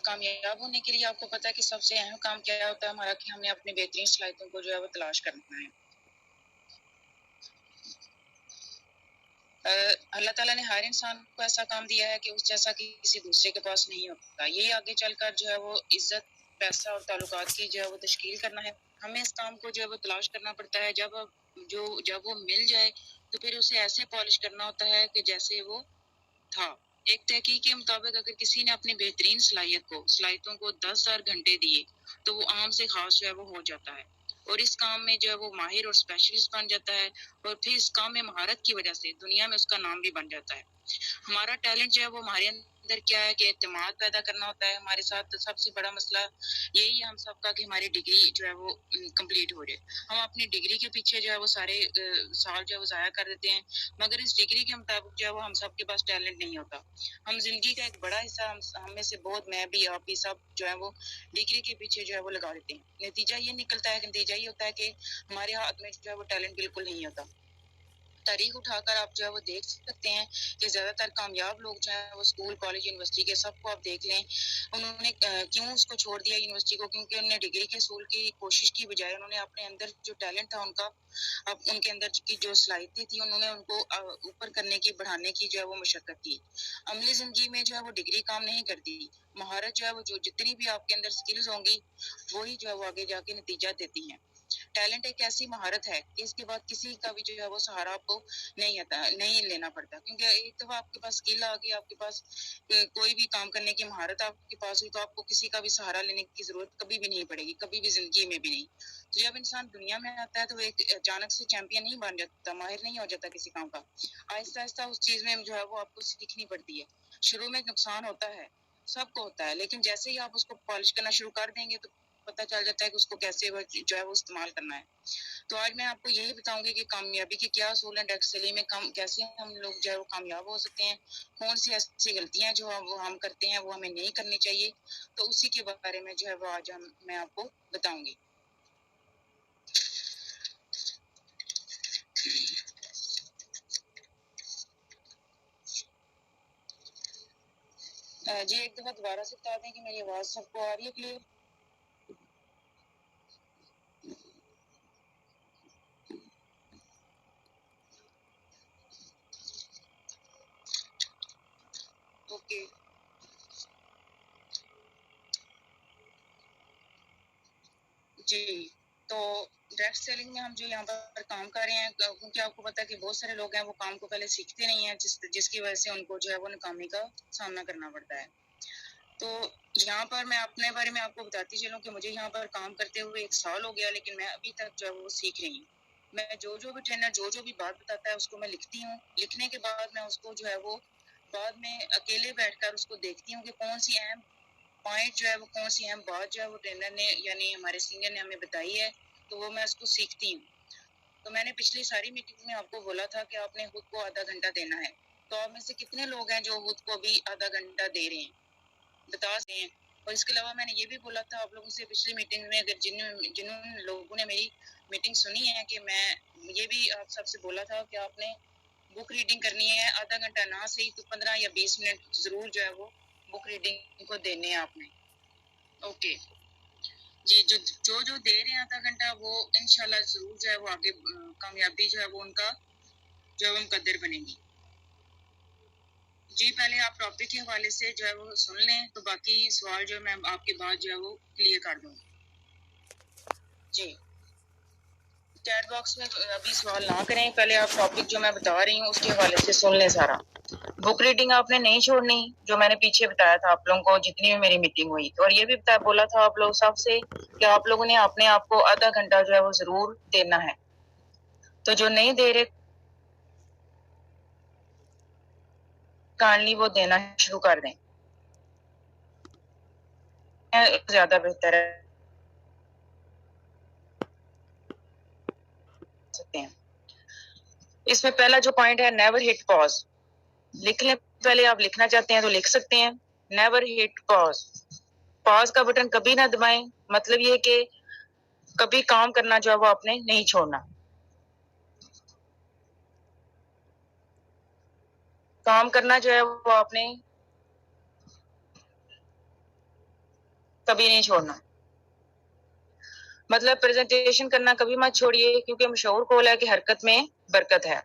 کامیاب ہونے کے لیے آپ کو پتا ہے کہ سب سے اہم کام کیا ہوتا ہے ہمارا، کہ ہم نے اپنے بہترین صلاحیتوں کو جو ہے وہ تلاش کرنا ہے۔ اللہ تعالیٰ نے ہر انسان کو ایسا کام دیا ہے کہ اس جیسا کسی دوسرے کے پاس نہیں ہوتا۔ یہی آگے چل کر جو ہے وہ عزت، پیسہ اور تعلقات کی جو ہے وہ تشکیل کرنا ہے۔ ہمیں اس کام کو جو ہے وہ تلاش کرنا پڑتا ہے۔ جب وہ مل جائے تو پھر اسے ایسے پالش کرنا ہوتا ہے کہ جیسے وہ تھا۔ ایک تحقیق کے مطابق اگر کسی نے اپنی بہترین صلاحیتوں کو 10,000 گھنٹے دیے تو وہ عام سے خاص جو ہے وہ ہو جاتا ہے، اور اس کام میں جو ہے وہ ماہر اور اسپیشلسٹ بن جاتا ہے، اور پھر اس کام میں مہارت کی وجہ سے دنیا میں اس کا نام بھی بن جاتا ہے۔ ہمارا ٹیلنٹ جو ہے وہ ہمارے اندر کیا ہے کہ اعتماد پیدا کرنا ہوتا ہے۔ ہمارے ساتھ سب سے بڑا مسئلہ یہی ہے ہم سب کا کہ ہماری ڈگری جو ہے وہ کمپلیٹ ہو جائے۔ ہم اپنی ڈگری کے پیچھے جو ہے وہ سارے سال جو ہے وہ ضائع کر دیتے ہیں، مگر اس ڈگری کے مطابق جو ہے وہ ہم سب کے پاس ٹیلنٹ نہیں ہوتا۔ ہم زندگی کا ایک بڑا حصہ ہم میں سے بہت، میں بھی، آپ بھی، سب جو ہے وہ ڈگری کے پیچھے جو ہے وہ لگا دیتے ہیں۔ نتیجہ یہ نکلتا ہے، نتیجہ یہ ہوتا ہے کہ ہمارے ہاتھ میں جو ہے وہ ٹیلنٹ بالکل نہیں ہوتا۔ تاریخ اٹھا کر آپ جو ہے وہ دیکھ سکتے ہیں کہ زیادہ تر کامیاب لوگ جو ہیں وہ اسکول، کالج، یونیورسٹی کے، سب کو آپ دیکھ لیں، انہوں نے کیوں اس کو چھوڑ دیا یونیورسٹی کو؟ کیونکہ انہوں نے ڈگری کے حصول کی کوشش کی بجائے انہوں نے اپنے اندر جو ٹیلنٹ تھا ان کا، اب ان کے اندر کی جو صلاحیتیں تھی انہوں نے ان کو اوپر کرنے کی، بڑھانے کی جو ہے وہ مشقت کی۔ عملی زندگی میں جو ہے وہ ڈگری کام نہیں کرتی، مہارت جو ہے وہ جتنی بھی آپ کے اندر سکلز ہوں گی وہی جو ہے وہ آگے جا کے نتیجہ دیتی ہیں۔ ٹیلنٹ ایک ایسی مہارت ہے کہ اس کے بعد کسی کا بھی جو ہے وہ سہارا آپ کو نہیں لینا پڑتا، کیونکہ ایک دفعہ آپ کے پاس اسکل آ گئی، آپ کے پاس کوئی بھی کام کرنے کی مہارت آپ کے پاس ہوئی، تو آپ کو کسی کا بھی سہارا لینے کی ضرورت کبھی بھی نہیں پڑے گی، کبھی بھی زندگی میں بھی نہیں۔ تو جب انسان دنیا میں آتا ہے تو وہ ایک اچانک سے چیمپئن نہیں بن جاتا، ماہر نہیں ہو جاتا کسی کام کا۔ آہستہ آہستہ اس چیز میں جو ہے وہ آپ کو سیکھنی پڑتی ہے۔ شروع میں نقصان ہوتا ہے، سب کو ہوتا ہے، لیکن جیسے ہی آپ اس کو پالش کرنا شروع کر دیں گے تو پتہ چل جاتا ہے کہ اس کو کیسے جو ہے وہ استعمال کرنا ہے۔ تو آج میں آپ کو یہی بتاؤں گی کہ کامیابی کے کیا اصول ہیں، ڈیکس سیلی میں کیسے ہم لوگ جو ہے وہ کامیاب ہو سکتے ہیں، کون سی ایسی غلطیاں جو ہم کرتے ہیں وہ ہمیں نہیں کرنی چاہیے۔ تو اسی کے بارے میں جو ہے وہ آج میں آپ کو بتاؤں گی۔ جی ایک دفعہ دوبارہ سے بتا دیں کہ میری آواز سب کو آ رہی ہے کلیئر؟ اوکے جی، تو ڈائریکٹ سیلنگ میں ہم جو یہاں پر کام کر رہے ہیں، کیونکہ آپ کو پتا ہے کہ بہت سارے لوگ ہیں وہ کام کو پہلے سیکھتے نہیں ہیں، جس کی وجہ سے ان کو جو ہے وہ ناکامی کا سامنا کرنا پڑتا ہے۔ تو یہاں پر میں اپنے بارے میں آپ کو بتاتی چلوں کہ مجھے یہاں پر کام کرتے ہوئے 1 سال ہو گیا، لیکن میں ابھی تک جو ہے وہ سیکھ رہی ہوں۔ میں جو بھی ٹرینر جو بھی بات بتاتا ہے اس کو میں لکھتی ہوں، لکھنے کے بعد میں اس کو جو ہے وہ بعد میں اکیلے بیٹھ کر اس کو دیکھتی ہوں کہ کون سی اہم پوائنٹ جو ہے وہ، کون سی اہم بات جو ہے وہ ٹرینر نے یعنی ہمارے سینئر نے ہمیں بتائی ہے، تو وہ میں اس کو سیکھتی ہوں۔ تو میں نے پچھلی ساری میٹنگ میں آپ کو بولا تھا کہ آپ نے خود کو آدھا گھنٹہ دینا ہے۔ تو آپ میں سے کتنے لوگ ہیں جو خود کو بھی آدھا گھنٹہ دے رہے ہیں، بتا سکتے ہیں؟ اور اس کے علاوہ میں نے یہ بھی بولا تھا آپ لوگوں سے پچھلی میٹنگ میں، اگر جنہوں لوگوں نے میری میٹنگ سنی ہے، کہ میں یہ بھی آپ سب سے بولا تھا کہ آپ نے بک ریڈنگ کرنی ہے، آدھا گھنٹہ نہ صحیح تو 15 یا 20 منٹ ضرور جو ہے وہ بک ریڈنگ کو دینے ہیں آپ نے۔ اوکے جی، جو دے رہے ہیں آدھا گھنٹہ وہ انشاءاللہ ضرور جو ہے وہ آگے کامیابی جو ہے وہ ان کا جو ہے وہ مقدر بنے گی۔ جی پہلے آپ ٹاپک کے حوالے سے جو ہے وہ سن لیں، تو باقی سوال جو ہے میں آپ کے بعد جو ہے وہ کلیئر کر دوں۔ جی چیٹ باکس میں ابھی سوال نہ کریں، پہلے آپ ٹاپک جو میں بتا رہی ہوں اس کے حوالے سے سن لیں سارا۔ بک ریڈنگ آپ نے نہیں چھوڑنی، جو میں نے پیچھے بتایا تھا آپ لوگوں کو جتنی بھی میری میٹنگ ہوئی، اور یہ بھی بولا تھا آپ لوگ سب سے کہ آپ لوگوں نے اپنے آپ کو آدھا گھنٹہ جو ہے وہ ضرور دینا ہے۔ تو جو نہیں دے رہے کائنڈلی وہ دینا شروع کر دیں، زیادہ بہتر ہے سکتے ہیں۔ اس میں پہلا جو پوائنٹ ہے، نیور ہٹ پاز۔ لکھ لیں، پہلے آپ لکھنا چاہتے ہیں تو لکھ سکتے ہیں، نیور ہٹ پاز۔ پاز کا بٹن کبھی نہ دبائیں، مطلب یہ کہ کبھی کام کرنا جو ہے وہ آپ نے نہیں چھوڑنا۔ کام کرنا جو ہے وہ آپ نے کبھی نہیں چھوڑنا. مطلب پریزنٹیشن کرنا کبھی مت چھوڑیے، کیونکہ مشہور قول ہے کہ حرکت میں برکت ہے.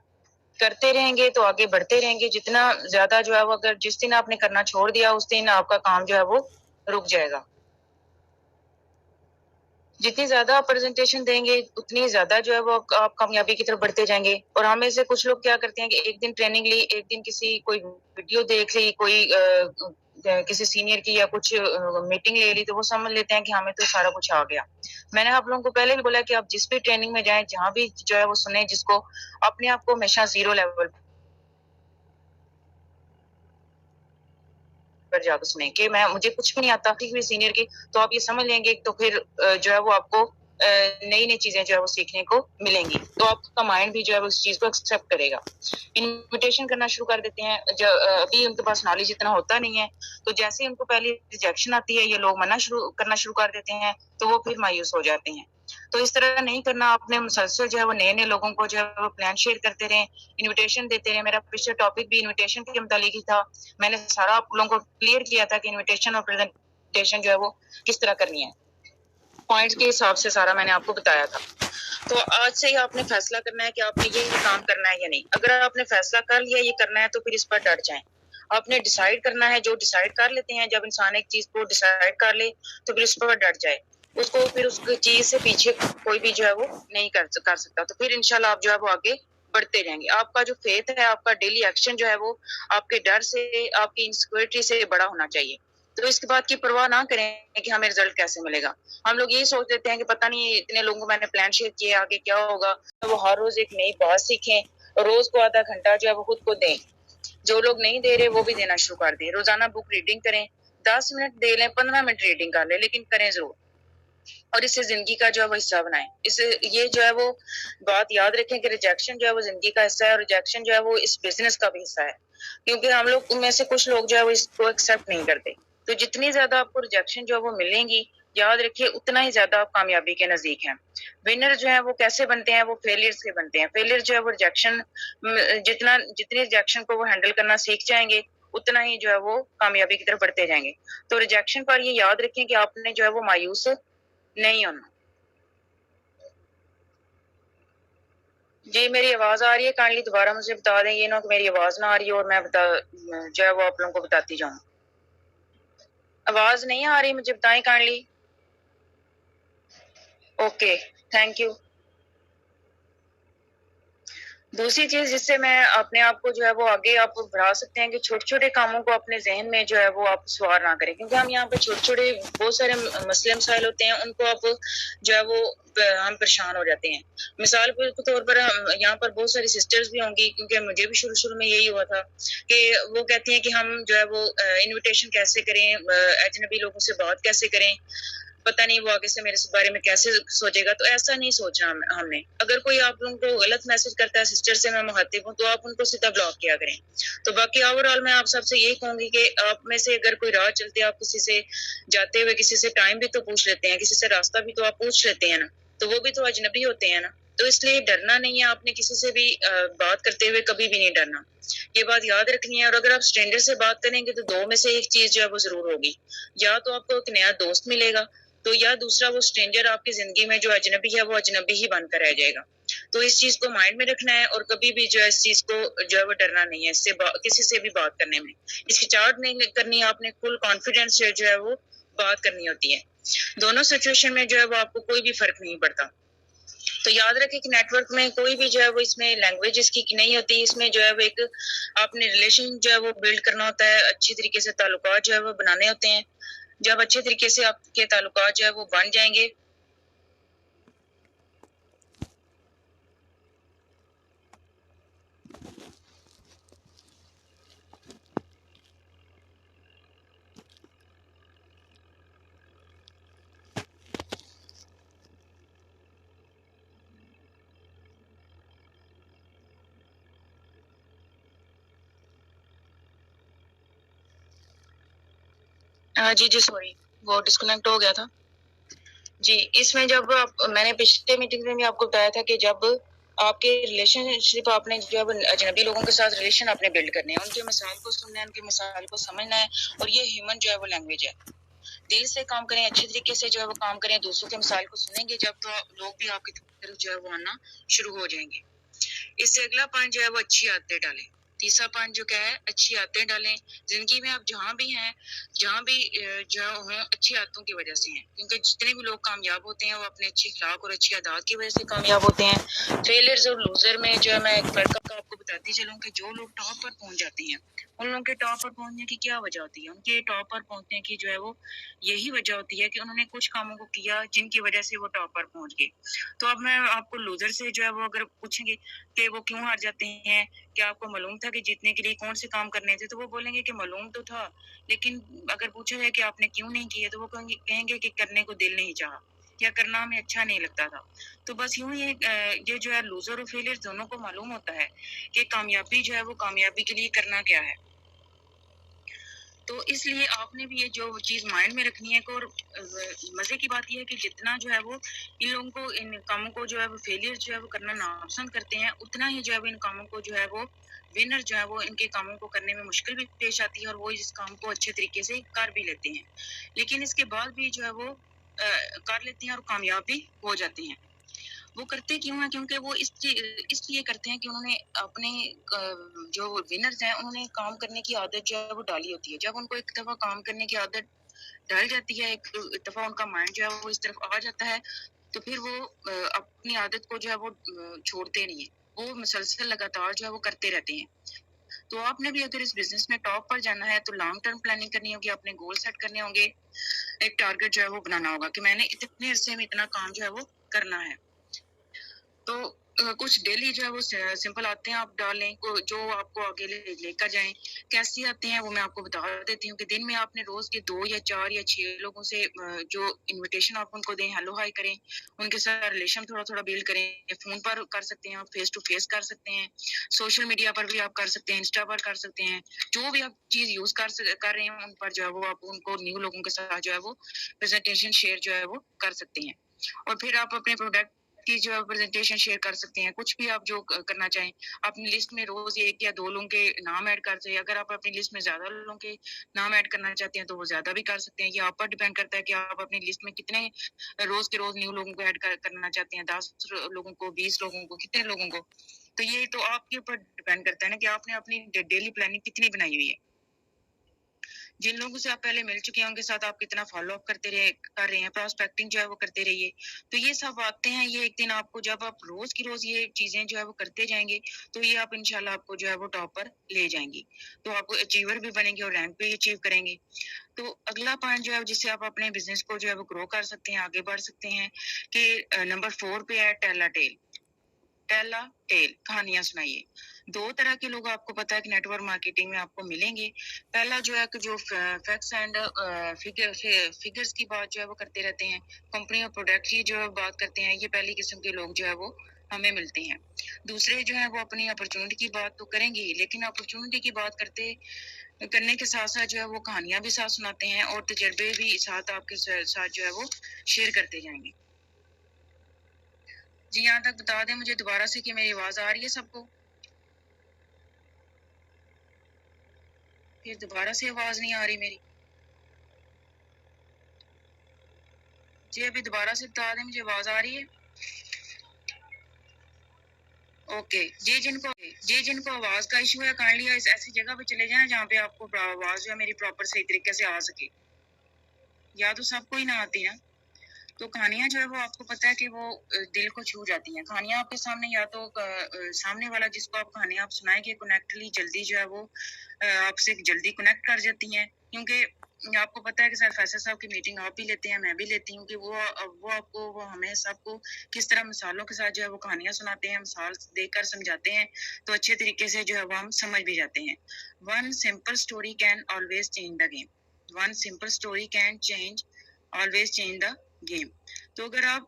کرتے رہیں گے تو آگے بڑھتے رہیں گے. جتنا زیادہ جو ہے وہ اگر جس دن آپ نے کرنا چھوڑ دیا اس دن آپ کا کام جو ہے وہ رک جائے گا. جتنی زیادہ آپ پریزنٹیشن دیں گے اتنی زیادہ جو ہے وہ آپ کامیابی کی طرف بڑھتے جائیں گے. اور ہم میں سے کچھ لوگ کیا کرتے ہیں کہ ایک دن ٹریننگ لی، ایک دن کسی کوئی ویڈیو دیکھ لی، کوئی کسی سینئر کی یا کچھ میٹنگ لے لی، تو وہ سمجھ لیتے ہیں کہ ہمیں تو سارا کچھ آ گیا. میں نے آپ لوگوں کو پہلے بھی بولا کہ آپ جس بھی ٹریننگ میں جائیں، جہاں بھی جو ہے وہ سنیں، جس کو اپنے آپ کو ہمیشہ زیرو لیول پر جا کے سنیں کہ مجھے کچھ بھی نہیں آتا بھی سینئر کی، تو آپ یہ سمجھ لیں گے تو پھر جو ہے وہ آپ کو نئی نئی چیزیں جو ہے وہ سیکھنے کو ملیں گی. تو آپ کا مائنڈ بھی جو ہے وہ اس چیز کو ایکسیپٹ کرے گا. انویٹیشن کرنا شروع کر دیتے ہیں. ابھی ان کے پاس نالج اتنا ہوتا نہیں ہے، تو جیسے ان کو پہلی ریجیکشن آتی ہے، یہ لوگ منع کرنا شروع کر دیتے ہیں، تو وہ پھر مایوس ہو جاتے ہیں. تو اس طرح نہیں کرنا. آپ نے مسلسل جو ہے وہ نئے نئے لوگوں کو جو ہے وہ پلان شیئر کرتے رہیں، انویٹیشن دیتے رہیں. میرا پچھلا ٹاپک بھی انویٹیشن کے متعلق ہی تھا. میں نے سارا آپ لوگوں کو کلیئر کیا تھا کہ انویٹیشن اور پریزنٹیشن جو ہے وہ کس طرح کرنی ہے. پوائنٹس کے حساب سے سارا میں نے آپ کو بتایا تھا. تو آج سے ہی آپ نے فیصلہ کرنا ہے کہ آپ نے یہ کام کرنا ہے یا نہیں. اگر آپ نے فیصلہ کر لیا یہ کرنا ہے تو پھر اس پر ڈٹ جائیں. آپ نے ڈیسائیڈ کرنا ہے. جو ڈیسائیڈ کر لیتے ہیں، جب انسان ایک چیز کو ڈیسائیڈ کر لے تو پھر اس پر ڈٹ جائے. اس کو پھر اس چیز سے پیچھے کوئی بھی جو ہے وہ نہیں کر سکتا. تو پھر انشاءاللہ آپ جو ہے وہ آگے بڑھتے رہیں گے. آپ کا جو فیتھ ہے، آپ کا ڈیلی ایکشن جو ہے وہ آپ کے ڈر سے، آپ کی انسیکیورٹی سے بڑا ہونا چاہیے. تو اس کے بعد کی پرواہ نہ کریں کہ ہمیں رزلٹ کیسے ملے گا. ہم لوگ یہی سوچ لیتے ہیں کہ پتہ نہیں اتنے لوگوں کو میں نے پلان شیئر کیے، آگے کیا ہوگا. وہ ہر روز ایک نئی بات سیکھیں، روز کو آدھا گھنٹہ جو ہے وہ خود کو دیں. جو لوگ نہیں دے رہے وہ بھی دینا شروع کر دیں. روزانہ بک ریڈنگ کریں. 10 منٹ دے لیں، 15 منٹ ریڈنگ کر لیں، لیکن کریں ضرور. اور اسے زندگی کا جو ہے وہ حصہ بنائیں. یہ جو ہے وہ بات یاد رکھیں کہ ریجیکشن جو ہے وہ زندگی کا حصہ ہے، اور ریجیکشن جو ہے وہ اس بزنس کا بھی حصہ ہے. کیونکہ ہم لوگ میں سے کچھ لوگ جو ہے وہ اس کو ایکسیپٹ نہیں کرتے. تو جتنی زیادہ آپ کو ریجیکشن جو ہے وہ ملیں گی، یاد رکھیے اتنا ہی زیادہ آپ کامیابی کے نزدیک ہیں. ونر جو ہے وہ کیسے بنتے ہیں؟ وہ فیلئر سے بنتے ہیں. فیلئر جو ہے وہ ریجیکشن، جتنی ریجیکشن کو وہ ہینڈل کرنا سیکھ جائیں گے اتنا ہی جو ہے وہ کامیابی کی طرف بڑھتے جائیں گے. تو ریجیکشن پر یہ یاد رکھیں کہ آپ نے جو ہے وہ مایوس نہیں ہونا. جی میری آواز آ رہی ہے؟ کائنڈلی دوبارہ مجھے بتا دیں. یہ نہ کہ میری آواز نہ آ رہی ہے اور میں جو ہے وہ آپ لوگوں کو بتاتی جاؤں. آواز نہیں آ رہی؟ مجھے بتائیں کائنڈلی. Okay, thank you. دوسری چیز جس سے میں اپنے آپ کو جو ہے وہ آگے آپ بڑھا سکتے ہیں کہ چھوٹے چھوٹے کاموں کو اپنے ذہن میں جو ہے وہ آپ سوار نہ کریں. کیونکہ ہم یہاں پہ چھوٹے چھوٹے بہت سارے مسئلے مسائل ہوتے ہیں، ان کو آپ جو ہے وہ ہم پریشان ہو جاتے ہیں. مثال کے طور پر یہاں پر بہت ساری سسٹرز بھی ہوں گی، کیونکہ مجھے بھی شروع میں یہی ہوا تھا کہ وہ کہتی ہیں کہ ہم جو ہے وہ انویٹیشن کیسے کریں، اجنبی لوگوں سے بات کیسے کریں، پتہ نہیں وہ آگے سے میرے بارے میں کیسے سوچے گا. تو ایسا نہیں سوچنا ہم نے. اگر کوئی آپ لوگوں کو غلط میسج کرتا ہے، سسٹر سے میں مخاطب ہوں، تو آپ ان کو سیدھا بلاک کیا کریں. تو باقی اوور آل میں آپ سب سے یہی کہوں گی کہ آپ میں سے اگر کوئی راہ چلتے آپ کسی سے جاتے ہوئے کسی سے ٹائم بھی تو پوچھ لیتے ہیں، کسی سے راستہ بھی تو آپ پوچھ لیتے ہیں نا. تو وہ بھی تو اجنبی ہوتے ہیں نا. تو اس لیے ڈرنا نہیں ہے. آپ نے کسی سے بھی بات کرتے ہوئے کبھی بھی نہیں ڈرنا. یہ بات یاد رکھنی ہے. اور اگر آپ اسٹرینجر سے بات کریں گے تو دو میں سے ایک چیز جو ہے وہ ضرور ہوگی. یا تو آپ کو ایک نیا دوست ملے گا، تو یا دوسرا وہ اسٹرینجر آپ کی زندگی میں جو اجنبی ہے وہ اجنبی ہی بن کر رہ جائے گا. تو اس چیز کو مائنڈ میں رکھنا ہے، اور کبھی بھی جو ہے اس چیز کو جو ہے وہ ڈرنا نہیں ہے. اس سے کسی سے بھی بات کرنے میں ہچکچاہٹ نہیں کرنی ہے. آپ نے فل کانفیڈینس سے جو ہے وہ بات کرنی ہوتی ہے. دونوں سچویشن میں جو ہے وہ آپ کو کوئی بھی فرق نہیں پڑتا. تو یاد رکھیں کہ نیٹ ورک میں کوئی بھی جو ہے وہ اس میں لینگویج اس کی نہیں ہوتی. اس میں جو ہے وہ ایک آپ نے ریلیشن جو ہے وہ بلڈ کرنا ہوتا ہے، اچھی طریقے سے تعلقات جو ہے وہ بنانے ہوتے ہیں. جب اچھے طریقے سے آپ کے تعلقات جو ہے وہ بن جائیں گے، جی سوری وہ ڈسکنیکٹ ہو گیا تھا. جی اس میں جب میں نے پچھلے میٹنگ میں بھی آپ کو بتایا تھا کہ جب آپ کے ریلیشن شپ آپ نے جو ہے اجنبی لوگوں کے ساتھ ریلیشن آپ نے بلڈ کرنے ہیں، ان کے مسائل کو سننا ہے، ان کے مسائل کو سمجھنا ہے. اور یہ ہیومن جو ہے وہ لینگویج ہے. دل سے کام کریں، اچھے طریقے سے جو ہے وہ کام کریں، دوسروں کے مثال کو سنیں گے جب تو لوگ بھی آپ کی طرف جو ہے وہ آنا شروع ہو جائیں گے۔ اس سے اگلا پوائنٹ جو ہے وہ اچھی عادتیں ڈالیں۔ تیسرا پوائنٹ جو کیا ہے، اچھی عادتیں ڈالیں۔ زندگی میں آپ جہاں بھی ہیں، جہاں بھی جو ہوں، اچھی عادتوں کی وجہ سے ہیں، کیونکہ جتنے بھی لوگ کامیاب ہوتے ہیں وہ اپنے اچھے اخلاق اور اچھی عادات کی وجہ سے کامیاب ہوتے ہیں۔ فیلرز اور لوزر میں جو ہے میں ایک فرق آپ کو بتاتی چلوں کہ جو لوگ ٹاپ پر پہنچ جاتے ہیں، ان لوگوں کے ٹاپ پر پہنچنے کی کیا وجہ ہوتی ہے؟ ان کے ٹاپ پر پہنچنے کی جو ہے وہ یہی وجہ ہوتی ہے کہ انہوں نے کچھ کاموں کو کیا جن کی وجہ سے وہ ٹاپ پر پہنچ گئے۔ تو اب میں آپ کو لوزر سے جو ہے وہ اگر پوچھیں گے کہ وہ کیوں ہار جاتے ہیں، کیا آپ کو معلوم تھا کہ جیتنے کے لیے کون سے کام کرنے تھے، تو وہ بولیں گے کہ معلوم تو تھا، لیکن اگر پوچھا جائے کہ آپ نے کیوں نہیں کیے تو وہ کہیں گے کہ کرنے کو دل نہیں چاہا یا کرنا ہمیں اچھا نہیں لگتا تھا۔ تو بس یوں ہی یہ جو ہے لوزر اور فیلئر دونوں کو معلوم ہوتا ہے کہ کامیابی جو ہے وہ کامیابی کے لیے کرنا کیا ہے۔ تو اس لیے آپ نے بھی یہ جو چیز مائنڈ میں رکھنی ہے کہ، اور مزے کی بات یہ ہے کہ جتنا جو ہے وہ ان لوگوں کو ان کاموں کو جو ہے وہ فیلئر جو ہے وہ کرنا ناپسند کرتے ہیں، اتنا ہی جو ہے وہ ان کاموں کو جو ہے وہ ونر جو ہے وہ ان کے کاموں کو کرنے میں مشکل بھی پیش آتی ہے اور وہ اس کام کو اچھے طریقے سے کر بھی لیتے ہیں، لیکن اس کے بعد بھی جو ہے وہ کر لیتے ہیں اور کامیاب بھی ہو جاتے ہیں۔ وہ کرتے کیوں ہیں؟ کیونکہ وہ اس لیے کرتے ہیں کہ انہوں نے اپنے جو ونرز ہیں انہوں نے کام کرنے کی عادت جو ہے وہ ڈالی ہوتی ہے۔ جب ان کو ایک دفعہ کام کرنے کی عادت ڈال جاتی ہے، ایک دفعہ ان کا مائنڈ جو ہے وہ اس طرف آ جاتا ہے، تو پھر وہ اپنی عادت کو جو ہے وہ چھوڑتے نہیں ہیں، وہ مسلسل لگاتار جو ہے وہ کرتے رہتے ہیں۔ تو آپ نے بھی اگر اس بزنس میں ٹاپ پر جانا ہے تو لانگ ٹرم پلاننگ کرنی ہوگی، اپنے گول سیٹ کرنے ہوں گے، ایک ٹارگٹ جو ہے وہ بنانا ہوگا کہ میں نے اتنے عرصے میں اتنا کام جو ہے وہ کرنا ہے۔ تو کچھ ڈیلی جو ہے وہ سمپل آتے ہیں آپ ڈالیں جو آپ کو آگے لے کر جائیں۔ کیسی آتے ہیں وہ میں آپ کو بتا دیتی ہوں کہ دن میں آپ نے روز کے 2 یا 4 یا 6 لوگوں سے جو انویٹیشن آپ ان کو دیں، ہیلو ہائی کریں، ان کے ساتھ ریلیشن تھوڑا تھوڑا بلڈ کریں۔ فون پر کر سکتے ہیں، آپ فیس ٹو فیس کر سکتے ہیں، سوشل میڈیا پر بھی آپ کر سکتے ہیں، انسٹا پر کر سکتے ہیں، جو بھی آپ چیز یوز کر رہے ہیں ان پر جو ہے وہ آپ ان کو نیو لوگوں کے ساتھ جو ہے وہ پریزنٹیشن شیئر جو ہے وہ کر سکتے ہیں۔ اور پھر آپ اپنے پروڈکٹ کی جو پریزنٹیشن شیئر کر سکتے ہیں، کچھ بھی آپ جو کرنا چاہیں۔ اپنی لسٹ میں روز 1 یا 2 لوگوں کے نام ایڈ کر سکتے ہیں۔ اگر آپ اپنی لسٹ میں زیادہ لوگوں کے نام ایڈ کرنا چاہتے ہیں تو وہ زیادہ بھی کر سکتے ہیں۔ یہ آپ پر ڈیپینڈ کرتا ہے کہ آپ اپنی لسٹ میں کتنے روز کے روز نیو لوگوں کو ایڈ کرنا چاہتے ہیں، 10 لوگوں کو، 20 لوگوں کو، کتنے لوگوں کو۔ تو یہ تو آپ کے اوپر ڈیپینڈ کرتا ہے نا کہ آپ نے اپنی ڈیلی پلاننگ کتنی بنائی ہوئی ہے۔ جن لوگوں سے آپ پہلے مل چکے ہیں ان کے ساتھ آپ کتنا فالو اپ کر رہے ہیں، پراسپیکٹنگ جو ہے وہ کرتے رہیے۔ تو یہ سب باتیں ہیں، یہ ایک دن آپ کو جب آپ روز کی روز یہ چیزیں جو ہے وہ کرتے جائیں گے تو یہ آپ انشاءاللہ آپ کو جو ہے وہ ٹاپ پر لے جائیں گی، تو آپ کو اچیور بھی بنیں گے اور رینک بھی اچیو کریں گے۔ تو اگلا پوائنٹ جو ہے جس سے آپ اپنے بزنس کو جو ہے وہ گرو کر سکتے ہیں، آگے بڑھ سکتے ہیں، کہ نمبر 4 پہ ہے ٹیلا ٹیل۔ ٹیلا ٹیل، کہانیاں سنائیے۔ 2 طرح کے لوگ آپ کو پتا ہے کہ نیٹ ورک مارکیٹنگ میں آپ کو ملیں گے۔ پہلا جو ہے کہ جو فیکٹس اینڈ فگرز کی بات جو ہے وہ کرتے رہتے ہیں، کمپنی اور پروڈکٹ کی جو بات کرتے ہیں، یہ پہلی قسم کے لوگ جو ہے وہ ہمیں ملتے ہیں۔ دوسرے جو ہیں وہ اپنی اپرچونٹی کی بات تو کریں گے، لیکن اپرچونٹی کی بات کرنے کے ساتھ ساتھ جو ہے وہ کہانیاں بھی ساتھ سناتے ہیں اور تجربے بھی ساتھ آپ کے ساتھ جو ہے وہ شیئر کرتے جائیں گے۔ جی یہاں تک بتا دیں مجھے دوبارہ سے کہ میری آواز آ رہی ہے سب کو؟ پھر دوبارہ سے آواز نہیں آ رہی میری؟ جی ابھی دوبارہ سے بتا دیں مجھے آواز آ رہی ہے؟ اوکے جی جن کو آواز کا ایشو ہے کائنڈلی ایسی جگہ پہ چلے جائیں جہاں پہ آپ کو آواز جو ہے میری پراپر صحیح طریقے سے آ سکے، یا تو سب کو ہی نہ آتی نا۔ تو کہانیاں جو ہے وہ آپ کو پتا ہے کہ وہ دل کو چھو جاتی ہیں۔ کہانیاں آپ کے سامنے یا تو سامنے والا جس کو آپ کہانیاں آپ سنائیں گے کنیکٹلی جلدی جو ہے وہ آپ سے جلدی کنیکٹ کر جاتی ہیں، کیونکہ آپ کو پتا ہے کہ سر فیصل صاحب کی میٹنگ آپ بھی لیتے ہیں، میں بھی لیتی ہوں، کہ وہ آپ کو وہ ہمیں سب کو کس طرح مثالوں کے ساتھ جو ہے وہ کہانیاں سناتے ہیں، مثال دے کر سمجھاتے ہیں تو اچھے طریقے سے جو ہے وہ ہم سمجھ بھی جاتے ہیں۔ One simple story can always change the game. One simple story can always change the game. تو اگر آپ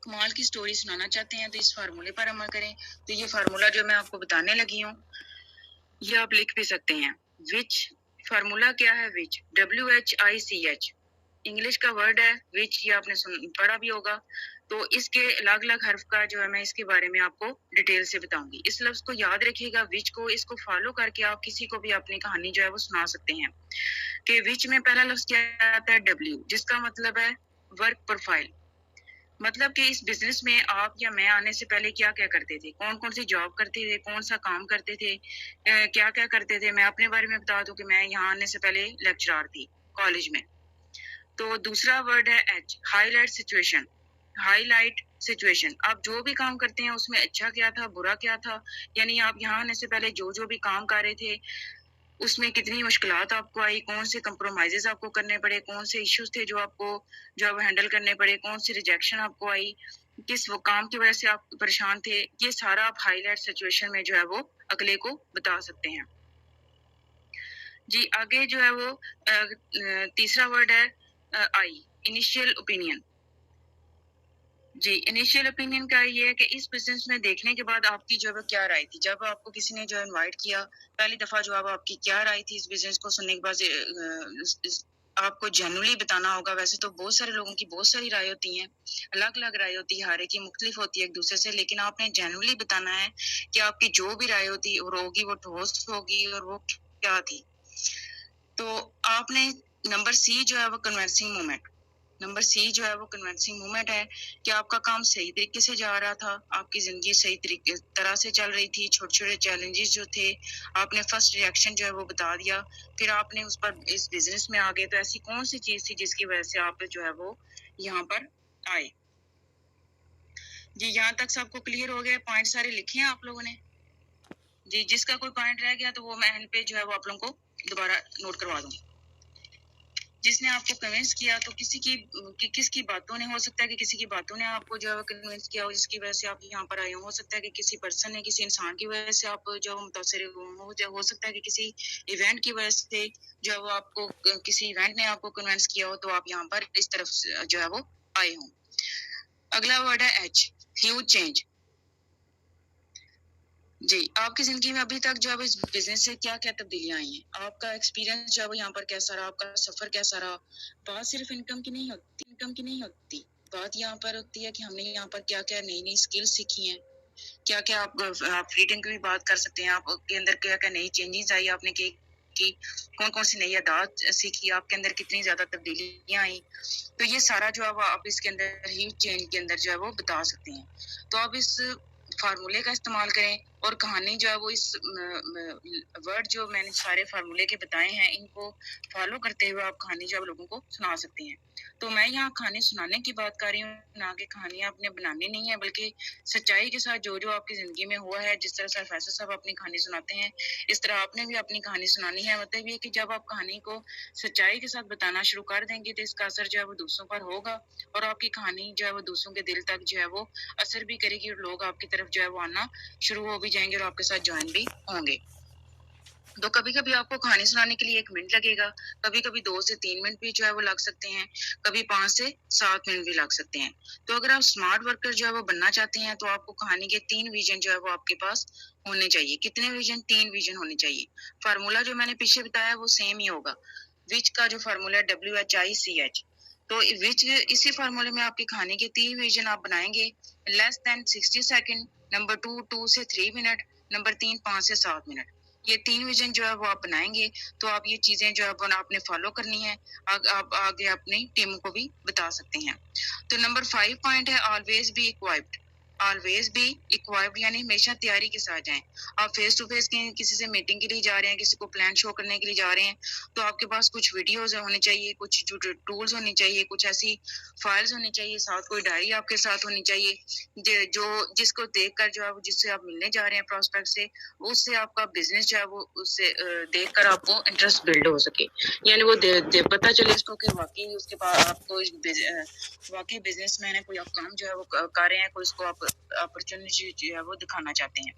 کمال کی سٹوری سنانا چاہتے ہیں تو اس فارمولے پر عمل کریں۔ تو یہ فارمولہ جو میں آپ کو بتانے لگی ہوں یہ آپ لکھ بھی سکتے ہیں۔ وچ فارمولہ کیا ہے؟ وچ WHICH انگلش کا ورڈ ہے، وچ یہ آپ نے پڑھا بھی ہوگا۔ تو اس کے الگ الگ حرف کا جو ہے میں اس کے بارے میں آپ کو ڈیٹیل سے بتاؤں گی۔ اس لفظ کو یاد رکھیے گا، وچ کو، اس کو فالو کر کے آپ کسی کو بھی اپنی کہانی جو ہے وہ سنا سکتے ہیں۔ کہ وچ میں پہلا لفظ کیا آتا ہے ڈبلیو، جس کا مطلب ہے ورک پروفائل، مطلب کہ اس بزنس میں آپ یا میں آنے سے پہلے کیا کیا کرتے تھے، کون کون سی جاب کرتے تھے، کون سا کام کرتے تھے، کیا کیا کرتے تھے۔ میں اپنے بارے میں بتا دوں کہ میں یہاں آنے سے پہلے لیکچرار تھی کالج میں۔ تو دوسرا ورڈ ہے H, highlight situation, highlight situation, آپ جو بھی کام کرتے ہیں اس میں اچھا کیا تھا، برا کیا تھا، یعنی آپ یہاں آنے سے پہلے جو بھی کام کر رہے تھے اس میں کتنی مشکلات آپ کو آئی، کون سے کمپرومائزز آپ کو کرنے پڑے، کون سے ایشوز تھے جو آپ کو ہینڈل کرنے پڑے، کون سی ریجیکشن آپ کو آئی، کس وہ کام کی وجہ سے آپ پریشان تھے، یہ سارا آپ ہائی لائٹ سچویشن میں وہ اگلے کو بتا سکتے ہیں۔ جی آگے وہ تیسرا ورڈ ہے آئی، انیشیل اوپینین۔ جی انیشیل اوپینین کا یہ ہے کہ اس بزنس میں دیکھنے کے بعد آپ کی کیا رائے تھی، جب آپ کو کسی نے انوائٹ کیا پہلی دفعہ آپ کی کیا رائے تھی اس بزنس کو سننے کے بعد، آپ کو جنرلی بتانا ہوگا۔ ویسے تو بہت سارے لوگوں کی بہت ساری رائے ہوتی ہیں، الگ الگ رائے ہوتی ہے، ہر ایک کی مختلف ہوتی ہے ایک دوسرے سے، لیکن آپ نے جنرلی بتانا ہے کہ آپ کی جو بھی رائے ہوتی اور ہوگی وہ ٹھوس ہوگی اور وہ کیا تھی۔ تو آپ نے نمبر سی وہ کنونسنگ مومنٹ، نمبر سی وہ کنونسنگ مومنٹ ہے کہ آپ کا کام صحیح طریقے سے جا رہا تھا، آپ کی زندگی صحیح طرح سے چل رہی تھی، چھوٹے چھوٹے چیلنجز جو تھے آپ نے فرسٹ ریئیکشن وہ بتا دیا، پھر آپ نے اس پر اس بزنس میں آگے تو ایسی کون سی چیز تھی جس کی وجہ سے آپ وہ یہاں پر آئے۔ جی یہاں تک سب کو کلیئر ہو گیا، پوائنٹ سارے لکھے ہیں آپ لوگوں نے؟ جی جس کا کوئی پوائنٹ رہ گیا تو وہ میں اینڈ پہ وہ آپ لوگوں کو دوبارہ نوٹ کروا دوں۔ جس نے آپ کو کنونس کیا تو کس کی باتوں نے، ہو سکتا ہے کہ کسی کی باتوں نے آپ کو کنونس کیا ہو، جس کی وجہ سے آپ یہاں پر آئے ہو سکتا ہے کہ کسی پرسن نے، کسی انسان کی وجہ سے آپ متاثر ہو سکتا ہے کہ کسی ایونٹ کی وجہ سے وہ آپ کو کسی ایونٹ نے آپ کو کنونس کیا ہو تو آپ یہاں پر اس طرف وہ آئے ہوں۔ اگلا ورڈ ہے ایچ، ہیوج چینج۔ جی آپ کی زندگی میں ابھی تک اس بزنس سے کیا کیا تبدیلیاں آئی ہیں، آپ کا ایکسپیرینس یہاں پر کیسا رہا، آپ کا سفر کیسا رہا۔ بات صرف انکم کی نہیں ہوتی، بات یہاں پر ہوتی ہے کہ ہم نے یہاں پر کیا کیا نئی نئی اسکل سیکھی ہیں، کیا کیا آپ ریڈنگ کی بھی بات کر سکتے ہیں، آپ کے اندر کیا کیا نئی چینجز آئی، آپ نے کی کون کون سی نئی عادات سیکھی، آپ کے اندر کتنی زیادہ تبدیلیاں آئی، تو یہ سارا آپ اس کے اندر ہیوج چینج کے اندر وہ بتا سکتے ہیں۔ تو آپ اس فارمولے کا استعمال کریں اور کہانی وہ اس ورڈ میں نے سارے فارمولے کے بتائے ہیں ان کو فالو کرتے ہوئے آپ کہانی لوگوں کو سنا سکتے ہیں۔ تو میں یہاں کہانی سنانے کی بات کر رہی ہوں، نہ کہ کہانیاں اپنے بنانی نہیں ہے، بلکہ سچائی کے ساتھ جو آپ کی زندگی میں ہوا ہے، جس طرح سرفیسر صاحب اپنی کہانی سناتے ہیں اس طرح آپ نے بھی اپنی کہانی سنانی ہے۔ مطلب یہ کہ جب آپ کہانی کو سچائی کے ساتھ بتانا شروع کر دیں گے تو اس کا اثر وہ دوسروں پر ہوگا اور آپ کی کہانی وہ دوسروں کے دل تک وہ اثر بھی کرے گی اور لوگ آپ کی طرف وہ آنا شروع ہو بھی جائیں گے اور آپ کے ساتھ جوائن بھی ہوں گے۔ تو کبھی کبھی آپ کو کہانی سنانے کے لیے 1 منٹ لگے گا، کبھی کبھی 2 سے 3 منٹ بھی وہ لگ سکتے ہیں، کبھی 5 سے 7 منٹ بھی لگ سکتے ہیں۔ تو اگر آپ اسمارٹ ورکر وہ بننا چاہتے ہیں تو آپ کو کہانی کے 3 ویژن وہ آپ کے پاس ہونے چاہیے۔ کتنے ویژن؟ 3 ویژن ہونے چاہیے۔ فارمولا میں نے پیچھے بتایا وہ سیم ہی ہوگا، وچ کا فارمولا ہے WHICH، تو وچ اسی فارمولے میں آپ کی کہانی کے 3 ویژن آپ بنائیں گے، لیس دین 60 سیکنڈ، نمبر 2 سے 3 منٹ، نمبر 3 5 سے 7 منٹ، یہ 3 ویژن وہ آپ بنائیں گے تو آپ یہ چیزیں آپ نے فالو کرنی ہے، آپ آگے اپنی ٹیم کو بھی بتا سکتے ہیں۔ تو نمبر 5 پوائنٹ ہے آلویز بی اکوائپڈ، آلویز بی اکوائپڈ یعنی ہمیشہ تیاری کے ساتھ جائیں۔ آپ فیس ٹو فیس کسی سے میٹنگ کے لیے جا رہے ہیں، کسی کو پلان شو کرنے کے لیے جا رہے ہیں تو آپ کے پاس کچھ ویڈیوز ہونے چاہیے، کچھ ٹولز ہونی چاہیے، کچھ ایسی فائلز ہونی چاہیے، ساتھ کوئی ڈائری آپ کے ساتھ ہونی چاہیے جس کو دیکھ کر جس سے آپ ملنے جا رہے ہیں پراسپیکٹ سے، اس سے آپ کا بزنس وہ اس سے دیکھ کر آپ کو انٹرسٹ بلڈ ہو سکے، یعنی وہ پتہ چلے اس کو کہ واقعی اس کے پاس آپ کو واقعی بزنس مین ہے، کوئی آپ کام وہ کر رہے ہیں، کوئی اس کو آپ اپرچونیٹی وہ دکھانا چاہتے ہیں۔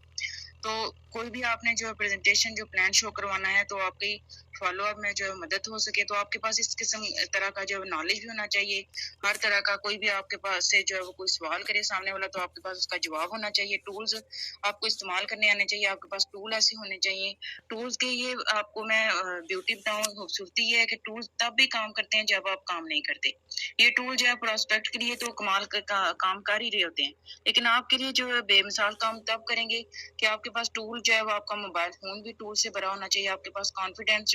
تو کوئی بھی آپ نے پریزنٹیشن پلان شو کروانا ہے تو آپ کی فالو اپ میں مدد ہو سکے تو آپ کے پاس اس قسم طرح کا نالج بھی ہونا چاہیے، ہر طرح کا کوئی بھی آپ کے پاس سے وہ کوئی سوال کرے سامنے والا تو آپ کے پاس اس کا جواب ہونا چاہیے، ٹولز آپ کو استعمال کرنے آنے چاہیے، آپ کے پاس ٹول ایسے ہونے چاہیے۔ ٹولز کے یہ آپ کو میں بیوٹی بتاؤں، خوبصورتی یہ ہے کہ ٹولز تب بھی کام کرتے ہیں جب آپ کام نہیں کرتے۔ یہ ٹول پراسپیکٹ کے لیے تو کمال کا کام کر ہی رہے ہوتے ہیں، لیکن آپ کے لیے بے مثال کام تب کریں گے کہ آپ کے پاس ٹول وہ آپ کا موبائل فون بھی ٹول سے بھرا ہونا چاہیے، آپ کے پاس کانفیڈینس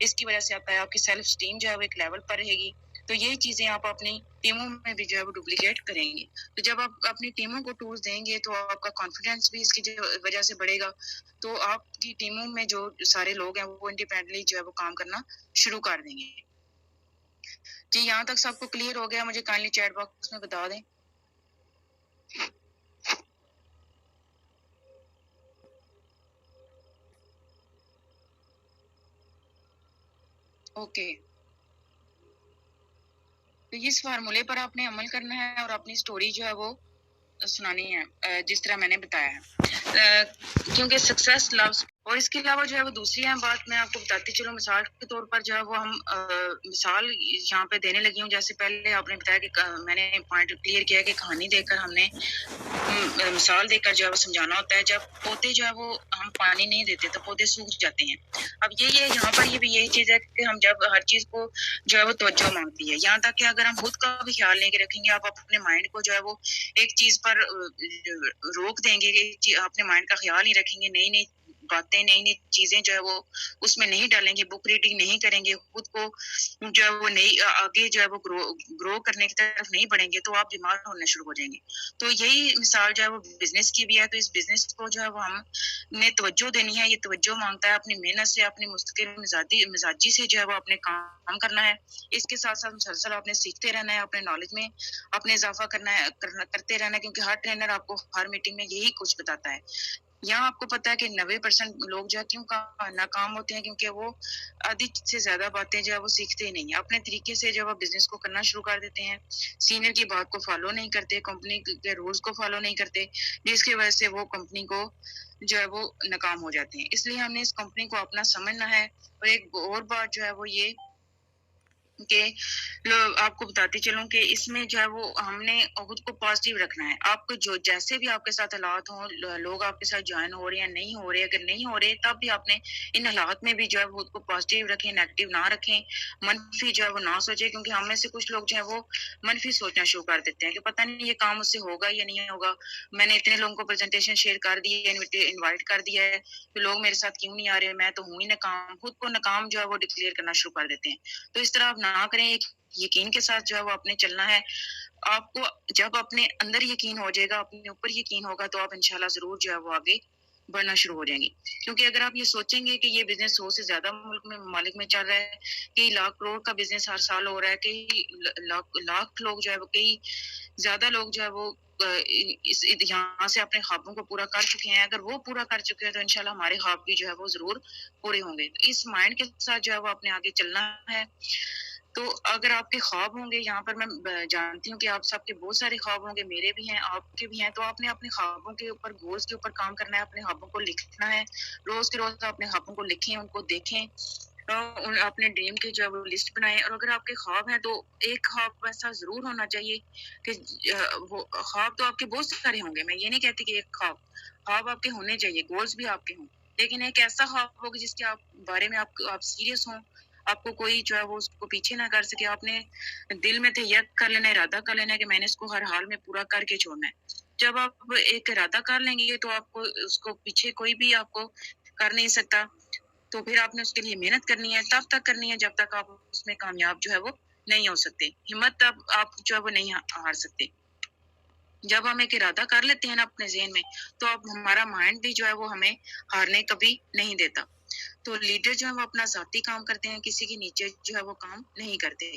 اس کی وجہ سے آتا ہے، آپ کی سیلف اسٹیم جو ہے وہ ایک لیول پر رہے گی. تو یہی چیزیں آپ اپنی ٹیموں میں بھی جو ہے وہ ڈپلیکیٹ کریں گے. تو جب آپ اپنی ٹیموں کو ٹولز دیں گے تو آپ کا کانفیڈینس بھی اس کی وجہ سے بڑھے گا. تو آپ کی ٹیموں میں جو سارے لوگ ہیں وہ انڈیپینڈنٹلی جو ہے وہ کام کرنا شروع کر دیں گے. جی یہاں تک سب کو کلیئر ہو گیا؟ مجھے کائنڈلی چیٹ باکس میں بتا دیں. اوکے، تو اس فارمولے پر آپ نے عمل کرنا ہے اور اپنی سٹوری جو ہے وہ سنانی ہے جس طرح میں نے بتایا ہے. کیونکہ سکسیس لوز. اور اس کے علاوہ جو ہے وہ دوسری اہم بات میں آپ کو بتاتی چلوں. مثال کے طور پر جو ہے وہ ہم مثال یہاں پہ دینے لگی ہوں. جیسے پہلے آپ نے بتایا کہ میں نے پوائنٹ کلیئر کیا کہ کہانی دے کر ہم نے مثال دے کر جو ہے وہ سمجھانا ہوتا ہے. جب پودے جو ہے وہ ہم پانی نہیں دیتے تو پودے سوکھ جاتے ہیں. اب یہ یہاں پر یہ بھی یہی چیز ہے کہ ہم جب ہر چیز کو جو ہے وہ توجہ مانگتی ہے. یہاں تک کہ اگر ہم خود کا بھی خیال نہیں کہ رکھیں گے، آپ اپنے مائنڈ کو جو ہے وہ ایک چیز پر روک دیں گے کہ اپنے مائنڈ کا خیال نہیں رکھیں گے، نئی نئی باتیں نئی نئی چیزیں جو ہے وہ اس میں نہیں ڈالیں گے، بک ریڈنگ نہیں کریں گے، خود کو جو ہے وہ نئی آگے جو ہے وہ گرو کرنے کی طرف نہیں بڑھیں گے تو آپ بیمار ہونے شروع ہو جائیں گے. تو یہی مثال جو ہے وہ بزنس کی بھی ہے. تو اس بزنس کو جو ہے وہ ہم نے توجہ دینی ہے. یہ توجہ مانگتا ہے اپنی محنت سے، اپنی مستقل مزاجی سے جو ہے وہ اپنے کام کرنا ہے. اس کے ساتھ ساتھ مسلسل آپ نے سیکھتے رہنا ہے، اپنے نالج میں اپنے اضافہ کرتے رہنا ہے. کیونکہ ہر ٹرینر آپ کو ہر میٹنگ میں یہی کچھ بتاتا ہے. یہاں آپ کو پتا ہے کہ 90% لوگ جو ہے کیوں ناکام ہوتے ہیں، کیونکہ وہ آدھی سے زیادہ باتیں جو ہے وہ سیکھتے ہی نہیں. اپنے طریقے سے جو ہے بزنس کو کرنا شروع کر دیتے ہیں، سینئر کی بات کو فالو نہیں کرتے، کمپنی کے رولز کو فالو نہیں کرتے، جس کی وجہ سے وہ کمپنی کو جو ہے وہ ناکام ہو جاتے ہیں. اس لیے ہم نے اس کمپنی کو اپنا سمجھنا ہے. اور ایک اور بات جو ہے وہ یہ کہ آپ کو بتاتی چلوں کہ اس میں جو ہے وہ ہم نے خود کو پازیٹیو رکھنا ہے. آپ کو جو جیسے بھی آپ کے ساتھ حالات ہوں، لوگ آپ کے ساتھ جوائن ہو رہے ہیں نہیں ہو رہے، اگر نہیں ہو رہے تب بھی آپ نے ان حالات میں بھی جو ہے خود کو پازیٹیو رکھیں، نیگیٹو نہ رکھیں، منفی جو ہے وہ نہ سوچیں. کیونکہ ہم میں سے کچھ لوگ جو ہیں وہ منفی سوچنا شروع کر دیتے ہیں کہ پتہ نہیں یہ کام مجھ سے ہوگا یا نہیں ہوگا، میں نے اتنے لوگوں کو پریزنٹیشن شیئر کر دی ہے، انوائٹ کر دیا ہے، تو لوگ میرے ساتھ کیوں نہیں آ رہے، میں تو ہوں ہی ناکام. خود کو ناکام جو ہے وہ ڈکلیئر کرنا شروع کر دیتے ہیں. تو اس طرح آپ نہ کریں. ایک یقین کے ساتھ جو ہے وہ اپنے چلنا ہے. آپ کو جب اپنے اندر یقین ہو جائے گا، اپنے اوپر یقین ہوگا، تو آپ انشاءاللہ ضرور جو ہے وہ آگے بڑھنا شروع ہو جائیں گے. کیونکہ اگر آپ یہ سوچیں گے کہ یہ بزنس 100 سے زیادہ ممالک میں چل رہا ہے، کئی لاکھ کروڑ کا بزنس ہر سال ہو رہا ہے، کئی لاکھ لوگ جو ہے وہ کئی زیادہ لوگ جو ہے وہ یہاں سے اپنے خوابوں کو پورا کر چکے ہیں. اگر وہ پورا کر چکے ہیں تو انشاءاللہ ہمارے خواب بھی جو ہے وہ ضرور پورے ہوں گے. اس مائنڈ کے ساتھ جو ہے وہ اپنے آگے چلنا ہے. تو اگر آپ کے خواب ہوں گے، یہاں پر میں جانتی ہوں کہ آپ سب کے بہت سارے خواب ہوں گے، میرے بھی ہیں، آپ کے بھی ہیں. تو آپ نے اپنے خوابوں کے اوپر، گولز کے اوپر کام کرنا ہے، اپنے خوابوں کو لکھنا ہے. روز کے روز اپنے خوابوں کو لکھیں، ان کو دیکھیں، اپنے ڈریم کے جو ہے وہ لسٹ بنائیں. اور اگر آپ کے خواب ہیں تو ایک خواب ایسا ضرور ہونا چاہیے کہ وہ خواب تو آپ کے بہت سارے ہوں گے، میں یہ نہیں کہتی کہ ایک خواب آپ کے ہونے چاہیے، گولز بھی آپ کے ہوں، لیکن ایک ایسا خواب ہوگا جس کے بارے میں آپ سیریس ہوں، آپ کو کوئی جو ہے وہ اس کو پیچھے نہ کر سکے. آپ نے دل میں تہیہ کر لینا، ارادہ کر لینا کہ میں نے اس کو ہر حال میں پورا کر کے چھوڑنا ہے. جب آپ ایک ارادہ کر لیں گے تو آپ کو اس کو پیچھے کوئی بھی آپ کو کر نہیں سکتا. تو پھر آپ نے اس کے لیے محنت کرنی ہے، تب تک کرنی ہے جب تک آپ اس میں کامیاب جو ہے وہ نہیں ہو سکتے. ہمت تب آپ جو ہے وہ نہیں ہار سکتے. جب ہم ایک ارادہ کر لیتے ہیں نا اپنے ذہن میں، تو اب ہمارا مائنڈ بھی جو ہے وہ ہمیں ہارنے کبھی نہیں دیتا. تو لیڈر جو ہے وہ اپنا ذاتی کام کرتے ہیں، کسی کے نیچے جو ہے وہ کام نہیں کرتے.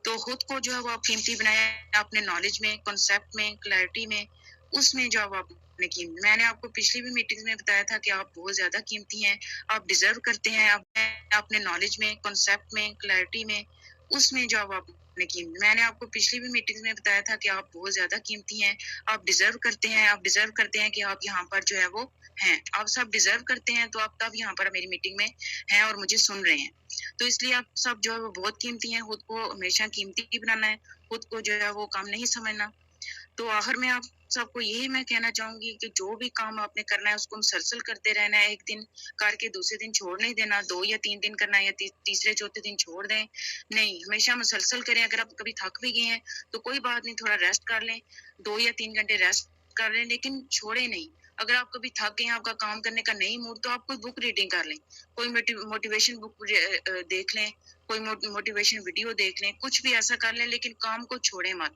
تو خود کو جو ہے وہ آپ قیمتی بنائیں، اپنے نالج میں، کنسیپٹ میں، کلیئرٹی میں، اس میں جو آپ نے قیمتی. میں نے آپ کو پچھلی بھی میٹنگ میں بتایا تھا کہ آپ بہت زیادہ قیمتی ہیں، آپ ڈیزرو کرتے ہیں. اپنے نالج میں، کنسیپٹ میں، کلیئرٹی میں، اس میں جو آپ میں نے آپ کو پچھلی بھی میٹنگ میں بتایا تھا کہ آپ بہت زیادہ قیمتی ہیں، آپ ڈیزرو کرتے ہیں. آپ ڈیزرو کرتے ہیں کہ آپ یہاں پر جو ہے وہ ہیں. آپ سب ڈیزرو کرتے ہیں تو آپ تب یہاں پر میری میٹنگ میں ہیں اور مجھے سن رہے ہیں. تو اس لیے آپ سب جو ہے وہ بہت قیمتی ہیں. خود کو ہمیشہ قیمتی بنانا ہے، خود کو جو ہے وہ کم نہیں سمجھنا. تو آخر میں آپ سب کو یہی میں کہنا چاہوں گی کہ جو بھی کام آپ نے کرنا ہے اس کو مسلسل کرتے رہنا ہے. ایک دن کر کے دوسرے دن چھوڑ نہیں دینا، 2 یا 3 دن کرنا ہے یا تیسرے چوتھے دن چھوڑ دیں، نہیں، ہمیشہ مسلسل کریں. اگر آپ کبھی تھک بھی گئے ہیں تو کوئی بات نہیں، تھوڑا ریسٹ کر لیں، 2 یا 3 گھنٹے ریسٹ کر لیں، لیکن چھوڑے نہیں. اگر آپ کبھی تھک گئے ہیں، آپ کا کام کرنے کا نہیں موڈ، تو آپ کوئی بک ریڈنگ کر لیں، کوئی موٹیویشن بک دیکھ لیں، کوئی موٹیویشن ویڈیو دیکھ لیں، کچھ بھی ایسا کر لیں، لیکن کام کو چھوڑیں مت،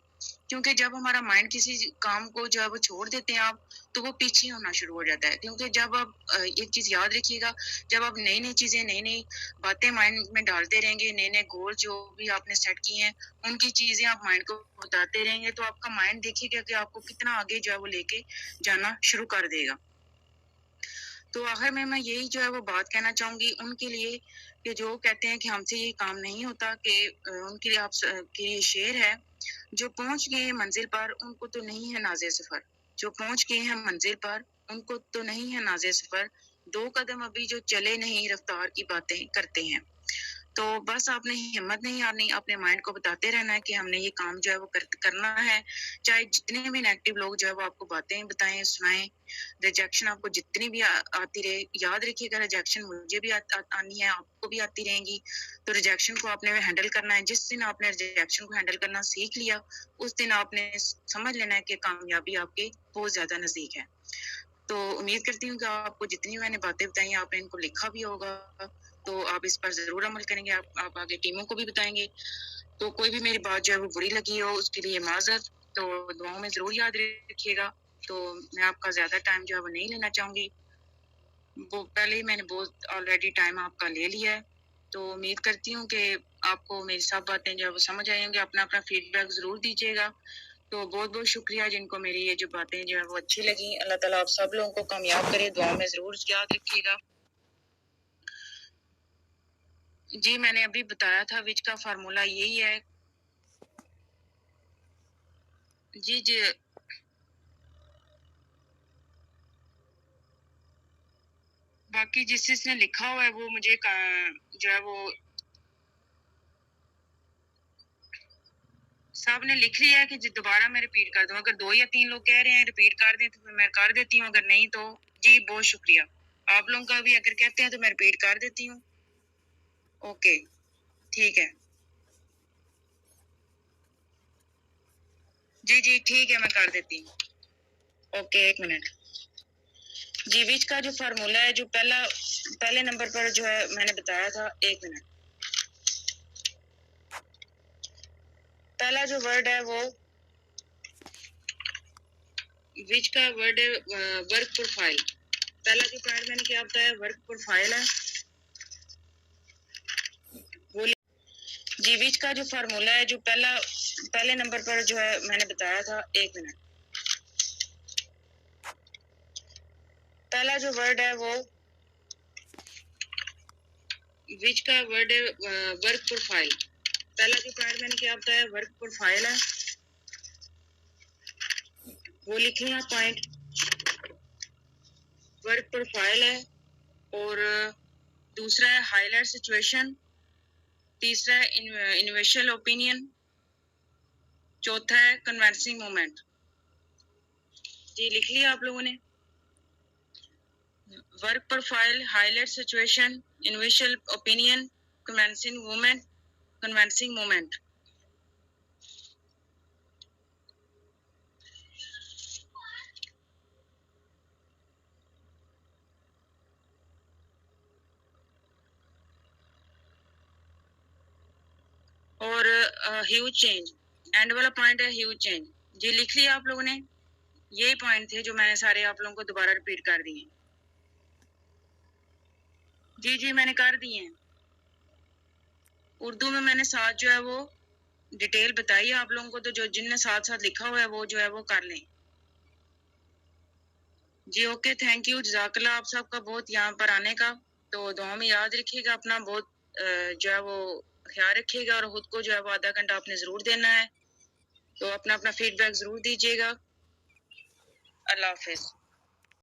کیونکہ جب ہمارا مائنڈ کسی کام کو جو ہے وہ چھوڑ دیتے ہیں آپ، تو وہ پیچھے ہونا شروع ہو جاتا ہے. کیونکہ جب آپ ایک چیز یاد رکھیے گا، جب آپ نئی نئی چیزیں، نئی نئی باتیں مائنڈ میں ڈالتے رہیں گے، نئے نئے گول جو بھی آپ نے سیٹ کیے ہیں، ان کی چیزیں آپ مائنڈ کو بتاتے رہیں گے، تو آپ کا مائنڈ دیکھیے گا کہ آپ کو کتنا آگے جو ہے وہ لے کے جانا شروع کر دے گا. تو آخر میں یہی جو ہے وہ بات کہنا چاہوں گی ان کے لیے کہ جو کہتے ہیں کہ ہم سے یہ کام نہیں ہوتا، کہ ان کے لیے آپ کے یہ شعر ہے، جو پہنچ گئے ہیں منزل پر ان کو تو نہیں ہے ناز سفر، جو پہنچ گئے ہیں منزل پر ان کو تو نہیں ہے ناز سفر، 2 قدم ابھی جو چلے نہیں رفتار کی باتیں کرتے ہیں. تو بس آپ نے ہمت نہیں ہارنی، اپنے مائنڈ کو بتاتے رہنا ہے کہ ہم نے یہ کام جو ہے وہ کرنا ہے، چاہے جتنے بھی نیگیٹو لوگ جو ہے وہ آپ کو باتیں بتائیں، سنائیں، ریجیکشن آپ کو جتنی بھی آتی رہے، یاد رکھیے گا ریجیکشن مجھے بھی آنی ہے، آپ کو بھی آتی رہیں گی، تو ریجیکشن کو آپ نے ہینڈل کرنا ہے. جس دن آپ نے ریجیکشن کو ہینڈل کرنا سیکھ لیا، اس دن آپ نے سمجھ لینا ہے کہ کامیابی آپ کے بہت زیادہ نزدیک ہے. تو امید کرتی ہوں کہ آپ کو جتنی میں نے باتیں بتائی آپ نے ان کو لکھا بھی ہوگا، تو آپ اس پر ضرور عمل کریں گے، آپ آگے ٹیموں کو بھی بتائیں گے. تو کوئی بھی میری بات جو ہے وہ بری لگی ہو اس کے لیے معذرت، تو دعاؤں میں ضرور یاد رکھیے گا. تو میں آپ کا زیادہ ٹائم جو ہے وہ نہیں لینا چاہوں گی، وہ پہلے ہی میں نے بہت آلریڈی ٹائم آپ کا لے لیا ہے. تو امید کرتی ہوں کہ آپ کو میری سب باتیں جو ہے وہ سمجھ آئیں گی. اپنا فیڈ بیک ضرور دیجیے گا. تو بہت بہت شکریہ جن کو میری یہ جو باتیں جو ہے وہ اچھی لگی. اللہ تعالیٰ آپ سب لوگوں کو کامیاب کرے، دعاؤں میں ضرور یاد رکھیے گا. جی میں نے ابھی بتایا تھا وچ کا فارمولا یہی ہے. جی باقی جس نے لکھا ہوا ہے وہ مجھے جو ہے وہ سب نے لکھ لیا ہے کہ دوبارہ میں ریپیٹ کر دوں. اگر 2 یا 3 لوگ کہہ رہے ہیں ریپیٹ کر دیں تو میں کر دیتی ہوں، اگر نہیں تو جی بہت شکریہ. آپ لوگوں کا بھی اگر کہتے ہیں تو میں ریپیٹ کر دیتی ہوں. اوکے ٹھیک ہے. جی ٹھیک ہے میں کر دیتی ہوں. Okay 1 minute. جی وچ کا جو فارمولا ہے، جو پہلے نمبر پر جو ہے میں نے بتایا تھا. 1 منٹ. پہلا جو ورڈ ہے وہ وچ کا ورڈ ہے ورک پروفائل. پہلا جو پوائنٹ میں نے کیا بتایا ورک پروفائل ہے. جی وچ کا جو فارمولا ہے، جو پہلے نمبر پر جو ہے میں نے بتایا تھا. 1 منٹ. پہلا جو ورڈ ہے وہ وچ کا ورڈ ہے ورک پروفائل. پہلا جو پوائنٹ میں نے کیا بتایا ورک پروفائل ہے، وہ لکھ لیں آپ پوائنٹ. ورک پروفائل ہے، اور دوسرا ہے ہائی لائٹ سچویشن، تیسرا ہے انویشل اوپینین، چوتھا ہے کنونسنگ مومنٹ. جی لکھ لیا آپ لوگوں نے. Work profile, highlight situation, initial opinion, convincing moment. اور ہیوج چینج، اینڈ والا پوائنٹ ہے ہیوج چینج. جی لکھ لیا آپ لوگوں نے. یہی پوائنٹ تھے جو میں نے سارے آپ لوگوں کو دوبارہ ریپیٹ کر دیے. جی میں نے کر دیے ہیں. اردو میں نے ساتھ جو ہے وہ ڈیٹیل بتائی آپ لوگوں کو، تو جو جن نے ساتھ لکھا ہوا ہے وہ جو ہے وہ کر لیں. جی اوکے تھینک یو. جزاک اللہ آپ سب کا بہت یہاں پر آنے کا. تو دعا میں یاد رکھیے گا اپنا بہت جو ہے وہ خیال رکھیے گا، اور خود کو جو ہے وہ آدھا گھنٹہ آپ نے ضرور دینا ہے. تو اپنا فیڈ بیک ضرور دیجیے گا. اللہ حافظ.